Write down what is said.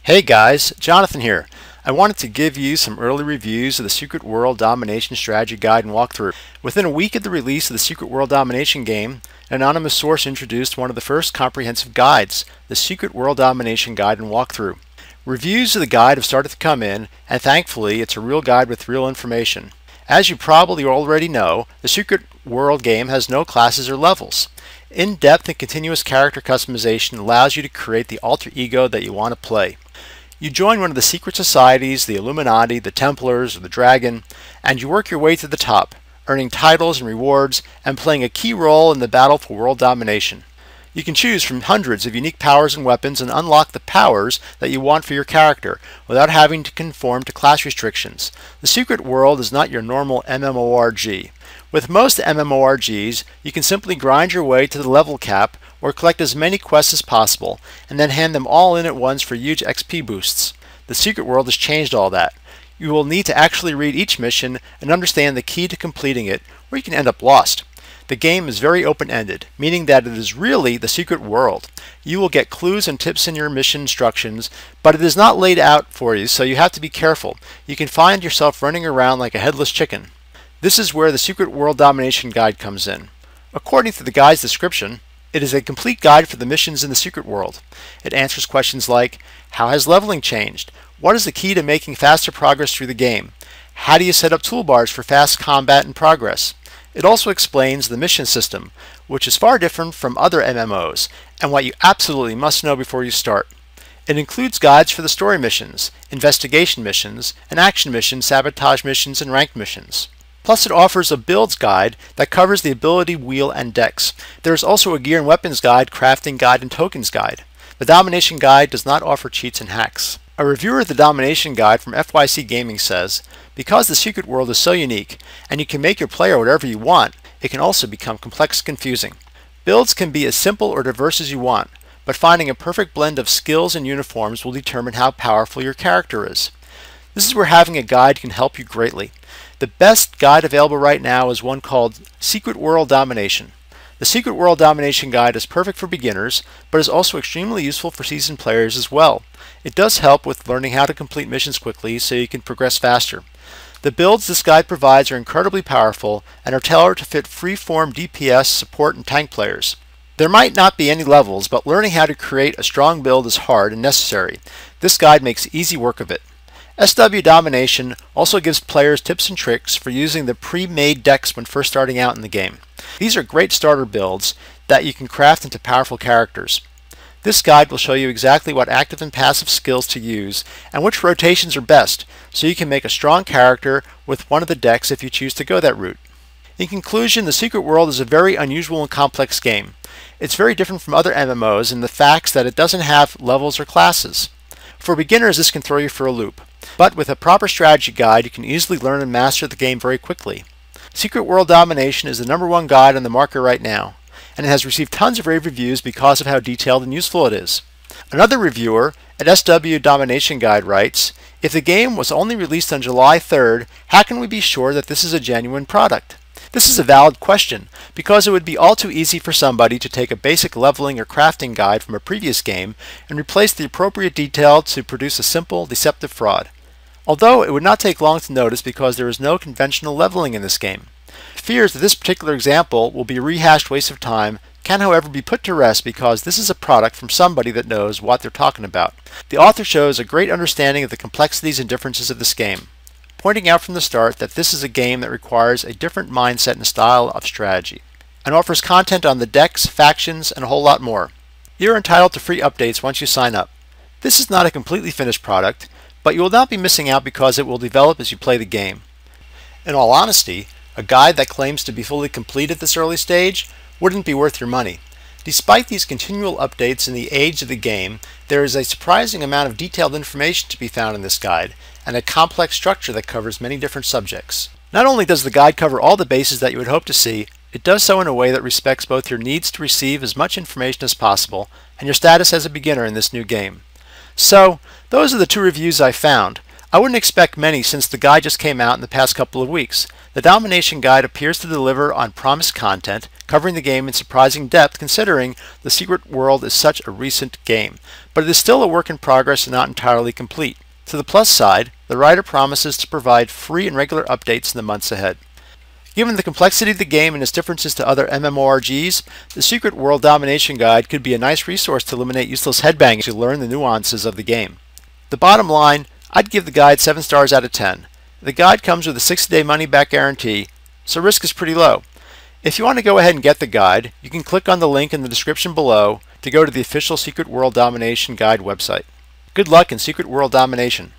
Hey guys, Jonathan here. I wanted to give you some early reviews of the Secret World Domination Strategy Guide and Walkthrough. Within a week of the release of the Secret World Domination game, an anonymous source introduced one of the first comprehensive guides, the Secret World Domination Guide and Walkthrough. Reviews of the guide have started to come in, and thankfully it's a real guide with real information. As you probably already know, the Secret World game has no classes or levels. In-depth and continuous character customization allows you to create the alter ego that you want to play. You join one of the secret societies, the Illuminati, the Templars, or the Dragon, and you work your way to the top, earning titles and rewards and playing a key role in the battle for world domination. You can choose from hundreds of unique powers and weapons and unlock the powers that you want for your character without having to conform to class restrictions. The Secret World is not your normal MMORG. With most MMORGs, you can simply grind your way to the level cap or collect as many quests as possible and then hand them all in at once for huge XP boosts. The Secret World has changed all that. You will need to actually read each mission and understand the key to completing it, or you can end up lost. The game is very open-ended, meaning that it is really the secret world. You will get clues and tips in your mission instructions, but it is not laid out for you, so you have to be careful. You can find yourself running around like a headless chicken. This is where the Secret World Domination Guide comes in. According to the guide's description, it is a complete guide for the missions in the Secret World. It answers questions like, how has leveling changed? What is the key to making faster progress through the game? How do you set up toolbars for fast combat and progress? It also explains the mission system, which is far different from other MMOs, and what you absolutely must know before you start. It includes guides for the story missions, investigation missions, and action missions, sabotage missions, and ranked missions. Plus it offers a builds guide that covers the ability wheel and decks. There is also a gear and weapons guide, crafting guide, and tokens guide. The Domination Guide does not offer cheats and hacks. A reviewer of the Domination Guide from FYC Gaming says, because the Secret World is so unique, and you can make your player whatever you want, it can also become complex and confusing. Builds can be as simple or diverse as you want, but finding a perfect blend of skills and uniforms will determine how powerful your character is. This is where having a guide can help you greatly. The best guide available right now is one called Secret World Domination. The Secret World Domination Guide is perfect for beginners, but is also extremely useful for seasoned players as well. It does help with learning how to complete missions quickly so you can progress faster. The builds this guide provides are incredibly powerful and are tailored to fit free-form DPS, support, and tank players. There might not be any levels, but learning how to create a strong build is hard and necessary. This guide makes easy work of it. SW Domination also gives players tips and tricks for using the pre-made decks when first starting out in the game. These are great starter builds that you can craft into powerful characters. This guide will show you exactly what active and passive skills to use and which rotations are best, so you can make a strong character with one of the decks if you choose to go that route. In conclusion, the Secret World is a very unusual and complex game. It's very different from other MMOs in the fact that it doesn't have levels or classes. For beginners, this can throw you for a loop, but with a proper strategy guide you can easily learn and master the game very quickly. Secret World Domination is the #1 guide on the market right now, and it has received tons of rave reviews because of how detailed and useful it is. Another reviewer at SW Domination Guide writes, if the game was only released on July 3rd, how can we be sure that this is a genuine product? This is a valid question, because it would be all too easy for somebody to take a basic leveling or crafting guide from a previous game and replace the appropriate detail to produce a simple, deceptive fraud. Although it would not take long to notice because there is no conventional leveling in this game. Fears that this particular example will be a rehashed waste of time can however be put to rest because this is a product from somebody that knows what they're talking about. The author shows a great understanding of the complexities and differences of this game, pointing out from the start that this is a game that requires a different mindset and style of strategy, and offers content on the decks, factions, and a whole lot more. You're entitled to free updates once you sign up. This is not a completely finished product, but you will not be missing out because it will develop as you play the game. In all honesty, a guide that claims to be fully complete at this early stage wouldn't be worth your money. Despite these continual updates in the age of the game, there is a surprising amount of detailed information to be found in this guide, and a complex structure that covers many different subjects. Not only does the guide cover all the bases that you would hope to see, it does so in a way that respects both your needs to receive as much information as possible and your status as a beginner in this new game. So, those are the 2 reviews I found. I wouldn't expect many since the guide just came out in the past couple of weeks. The Domination Guide appears to deliver on promised content, covering the game in surprising depth considering the Secret World is such a recent game, but it is still a work in progress and not entirely complete. To the plus side, the writer promises to provide free and regular updates in the months ahead. Given the complexity of the game and its differences to other MMORGs, the Secret World Domination Guide could be a nice resource to eliminate useless headbanging as you learn the nuances of the game. The bottom line, I'd give the guide 7 stars out of 10. The guide comes with a 60-day money-back guarantee, so risk is pretty low. If you want to go ahead and get the guide, you can click on the link in the description below to go to the official Secret World Domination Guide website. Good luck in Secret World Domination.